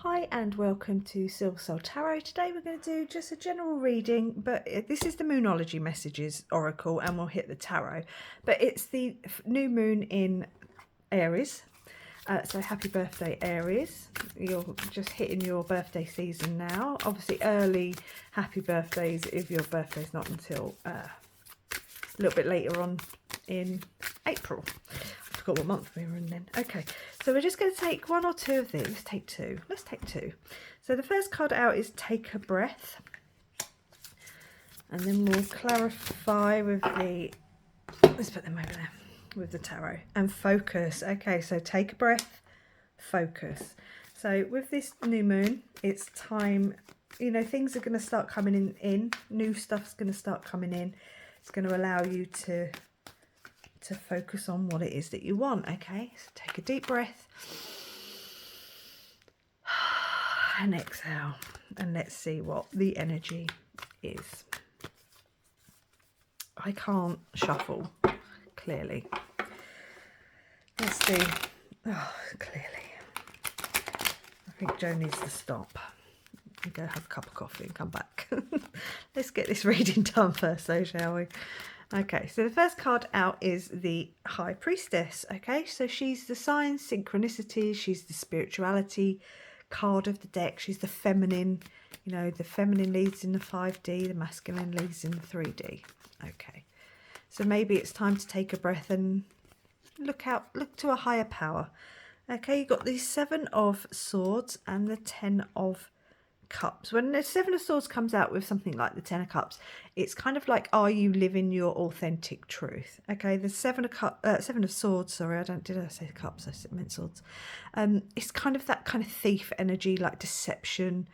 Hi and welcome to Silver Soul Tarot. Today we're going to do just a general reading, but this is the Moonology Messages Oracle and we'll hit the tarot. But it's the new moon in Aries. So happy birthday Aries. You're just hitting your birthday season now. Obviously early happy birthdays if your birthday's not until a little bit later on in April. I forgot what month we were in then. Okay, so we're just going to take one or two of these. Let's take two. Let's take two. So the first card out is Take a Breath. And then we'll clarify with the... Let's put them over there. With the tarot. And Focus. Okay, so take a breath. Focus. So with this new moon, it's time... You know, things are going to start coming in. New stuff's going to start coming in. It's going to allow you to focus on what it is that you want. Okay, so take a deep breath and exhale, and let's see what the energy is. I can't shuffle, clearly. Let's see. Oh, clearly. I think Jo needs to stop and go have a cup of coffee and come back. Let's get this reading done first though, shall we? Okay, so the first card out is the High Priestess. Okay, so she's the signs, synchronicities, she's the spirituality card of the deck. She's the feminine, you know, the feminine leads in the 5D, the masculine leads in the 3D. Okay, so maybe it's time to take a breath and look to a higher power. Okay, you've got the 7 of Swords and the 10 of Cups. When the 7 of Swords comes out with something like the 10 of Cups, it's kind of like, are you living your authentic truth? Okay, the 7 of Swords, sorry, did I say Cups? I meant Swords. It's kind of that kind of thief energy, like deception.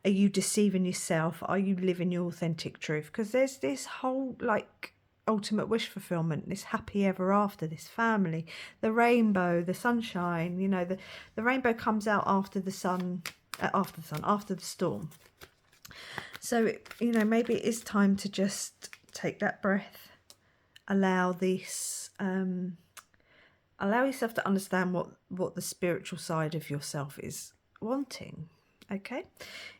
Are you deceiving yourself? Are you living your authentic truth? Because there's this whole like ultimate wish fulfillment, this happy ever after, this family, the rainbow, the sunshine. You know, the rainbow comes out after the sun. After the storm. So, you know, maybe it is time to just take that breath, allow this, allow yourself to understand what the spiritual side of yourself is wanting. Okay,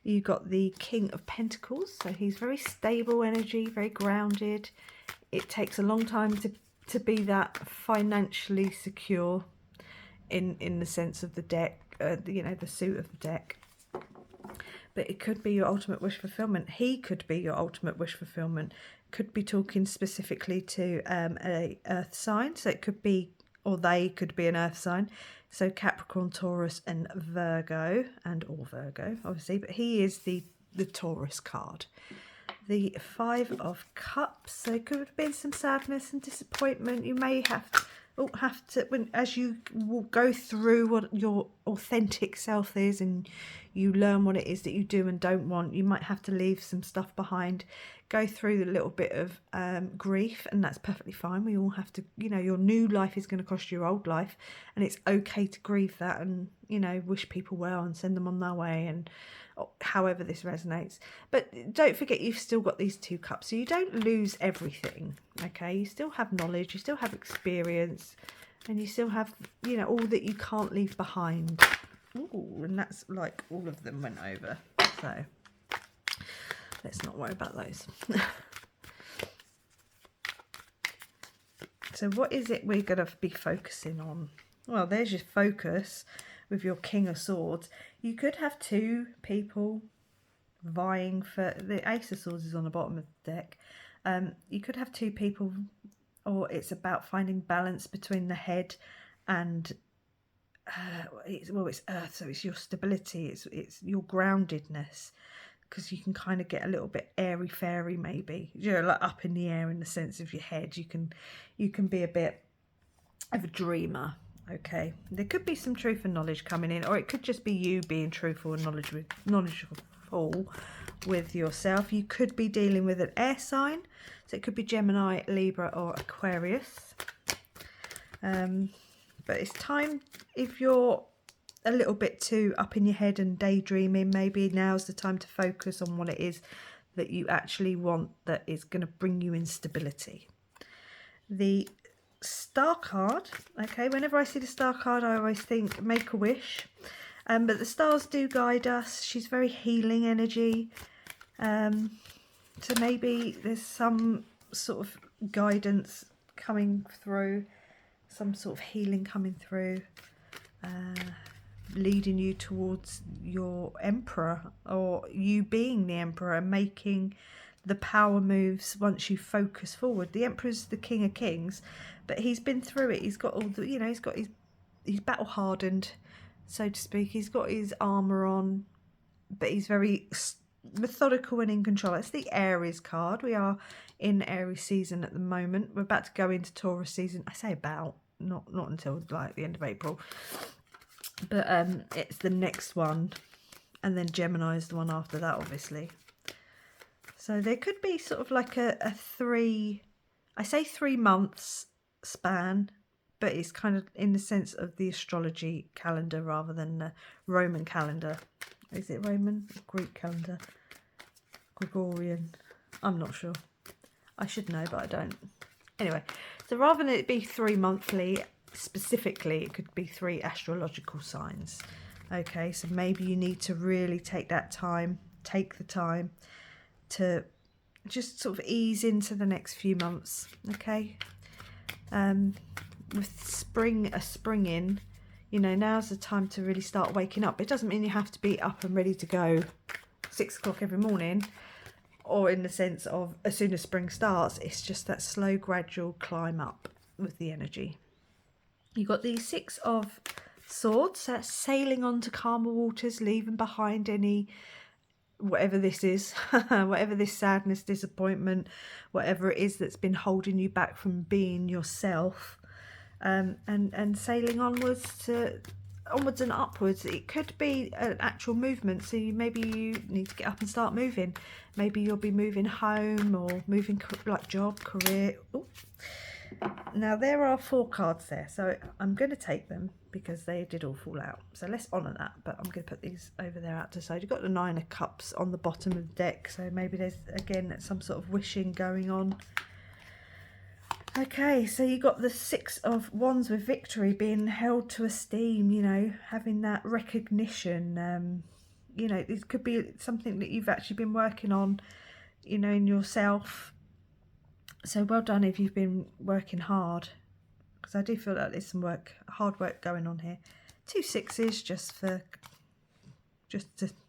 you got the King of Pentacles, so he's very stable energy, very grounded. It takes a long time to be that financially secure in the sense of the deck, you know, the suit of the deck. But it could be your ultimate wish fulfillment. He could be your ultimate wish fulfillment. Could be talking specifically to a earth sign. So it could be, or they could be an earth sign. So Capricorn, Taurus and Virgo, or Virgo, obviously. But he is the Taurus card. The 5 of Cups. So it could have been some sadness and disappointment. You may have to, as you will go through what your authentic self is and you learn what it is that you do and don't want, you might have to leave some stuff behind, go through a little bit of grief, and that's perfectly fine. We all have to, you know, your new life is going to cost your old life, and it's okay to grieve that and, you know, wish people well and send them on their way, and however this resonates. But don't forget, you've still got these 2 cups, so you don't lose everything. Okay, you still have knowledge, you still have experience, and you still have, you know, all that you can't leave behind. Ooh, and that's like all of them went over, so let's not worry about those. So what is it we're going to be focusing on? Well, there's your focus with your King of Swords. You could have 2 people vying for... The Ace of Swords is on the bottom of the deck. You could have 2 people, or it's about finding balance between the head and... it's earth, so it's your stability, it's your groundedness, because you can kind of get a little bit airy fairy, maybe, you know, like up in the air in the sense of your head. You can be a bit of a dreamer. Okay, there could be some truth and knowledge coming in, or it could just be you being truthful and knowledgeable with yourself. You could be dealing with an air sign, so it could be Gemini, Libra or Aquarius. But it's time, if you're a little bit too up in your head and daydreaming, maybe now's the time to focus on what it is that you actually want that is going to bring you instability. The Star card, okay, whenever I see the Star card, I always think Make a Wish. But the stars do guide us. She's very healing energy. So maybe there's some sort of guidance coming through, some sort of healing coming through, leading you towards your emperor, or you being the emperor and making the power moves once you focus forward. The emperor's the king of kings, but he's been through it. He's got all the, you know, he's battle hardened, so to speak. He's got his armor on, but he's very methodical and in control. It's the Aries card. We are in Aries season at the moment. We're about to go into Taurus season. I say about, not until like the end of April, but it's the next one, and then Gemini is the one after that, obviously. So there could be sort of like a 3 months span, but it's kind of in the sense of the astrology calendar rather than the Roman calendar. Is it Roman? Greek calendar? Gregorian? I'm not sure. I should know, but I don't. Anyway, so rather than it be 3 monthly, specifically, it could be 3 astrological signs. Okay, so maybe you need to really take the time to just sort of ease into the next few months. Okay, with a spring in, you know, now's the time to really start waking up. It doesn't mean you have to be up and ready to go 6 o'clock every morning, or in the sense of as soon as spring starts. It's just that slow, gradual climb up with the energy. You've got the 6 of Swords, so that's sailing on to calmer waters, leaving behind any, whatever this is, whatever this sadness, disappointment, whatever it is that's been holding you back from being yourself, and sailing onwards and upwards. It could be an actual movement, so maybe you need to get up and start moving. Maybe you'll be moving home or moving like job, career. Ooh. Now there are 4 cards there, so I'm going to take them because they did all fall out. So let's honour that, but I'm going to put these over there out to the side. You've got the 9 of Cups on the bottom of the deck, so maybe there's again some sort of wishing going on. Okay, so you got the 6 of Wands with Victory, being held to esteem, you know, having that recognition. You know, it could be something that you've actually been working on, you know, in yourself. So well done if you've been working hard, because I do feel like there's some hard work going on here. 2 6s just to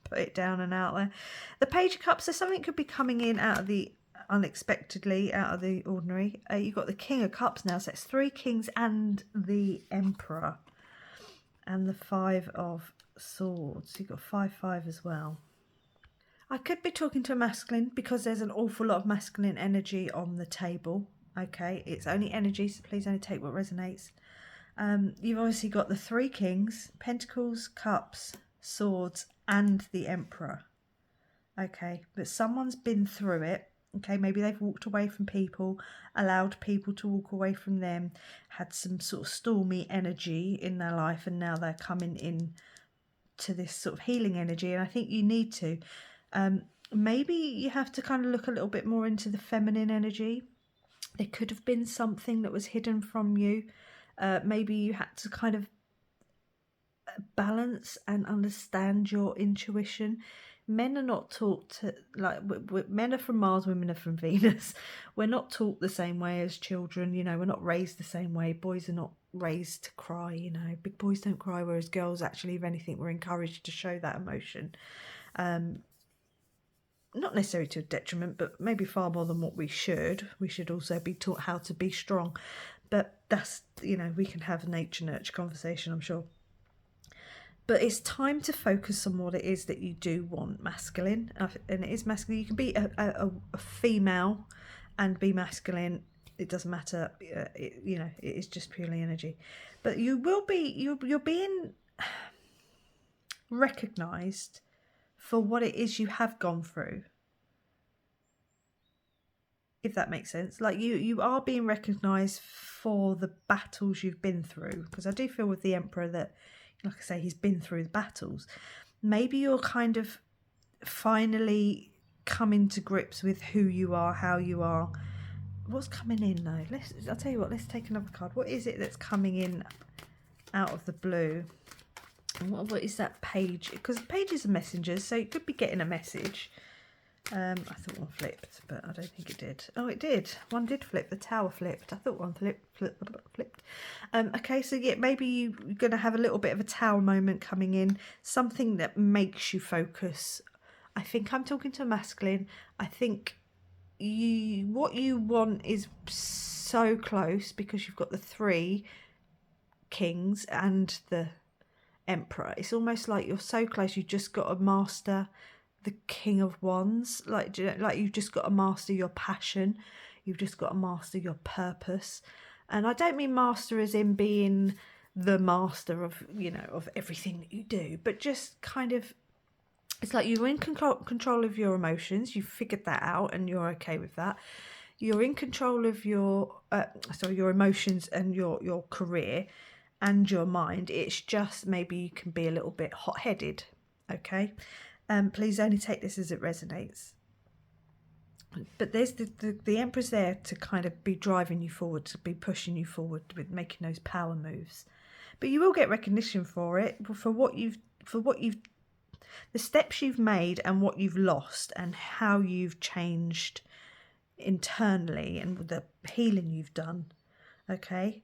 put it down and out there. The Page of Cups, so something could be coming in out of the unexpectedly, out of the ordinary. You've got the King of Cups now, so it's 3 kings and the Emperor, and the 5 of Swords. You've got 5 as well. I could be talking to a masculine because there's an awful lot of masculine energy on the table. Okay, it's only energy, so please only take what resonates. You've obviously got the 3 kings, Pentacles, Cups, Swords, and the Emperor. Okay, but someone's been through it. Okay, maybe they've walked away from people, allowed people to walk away from them, had some sort of stormy energy in their life, and now they're coming in to this sort of healing energy. And I think you need to. Maybe you have to kind of look a little bit more into the feminine energy. There could have been something that was hidden from you. Maybe you had to kind of balance and understand your intuition. Men are not taught to, like, men are from Mars, women are from Venus. We're not taught the same way as children, you know, we're not raised the same way. Boys are not raised to cry, you know, big boys don't cry, whereas girls actually, if anything, we're encouraged to show that emotion. Not necessarily to a detriment, but maybe far more than what we should. We should also be taught how to be strong. But that's, you know, we can have a nature nurture conversation, I'm sure. But it's time to focus on what it is that you do want masculine. And it is masculine. You can be a female and be masculine. It doesn't matter. You know, it is just purely energy. But you will be, you're being recognised for what it is you have gone through, if that makes sense. Like you are being recognised for the battles you've been through, because I do feel with the Emperor that, like I say, he's been through the battles. Maybe you're kind of finally coming to grips with who you are, how you are. What's coming in though? I'll tell you what, let's take another card. What is it that's coming in out of the blue? What is that page? Because pages are messengers, so it could be getting a message. I thought one flipped, but I don't think it did. Oh, it did. One did flip. The tower flipped. I thought one flipped. Okay, so yeah, maybe you're going to have a little bit of a tower moment coming in. Something that makes you focus. I think I'm talking to a masculine. I think what you want is so close because you've got the 3 kings and the emperor. It's almost like you're so close. You've just got to master the King of Wands, like you've just got to master your passion, you've just got to master your purpose. And I don't mean master as in being the master of, you know, of everything that you do, but just kind of, it's like you're in control of your emotions. You've figured that out and you're okay with that. You're in control of your your emotions and your career and your mind. It's just maybe you can be a little bit hot-headed. Okay, please only take this as it resonates. But there's the Emperor's there to kind of be driving you forward, to be pushing you forward with making those power moves. But you will get recognition for it, for what you've the steps you've made and what you've lost and how you've changed internally and the healing you've done. Okay,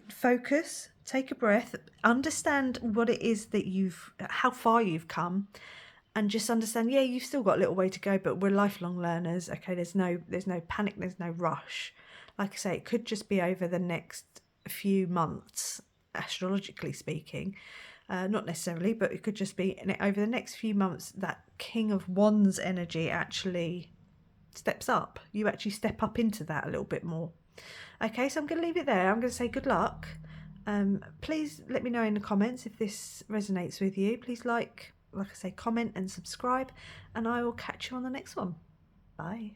focus, take a breath, understand what it is that how far you've come, and just understand, yeah, you've still got a little way to go, but we're lifelong learners. Okay, there's no panic, there's no rush. Like I say, it could just be over the next few months, astrologically speaking. Not necessarily, but it could just be over the next few months that King of Wands energy actually steps up. You actually step up into that a little bit more. Okay, so I'm going to leave it there. I'm going to say good luck. Please let me know in the comments if this resonates with you. Please like I say, comment and subscribe, and I will catch you on the next one. Bye.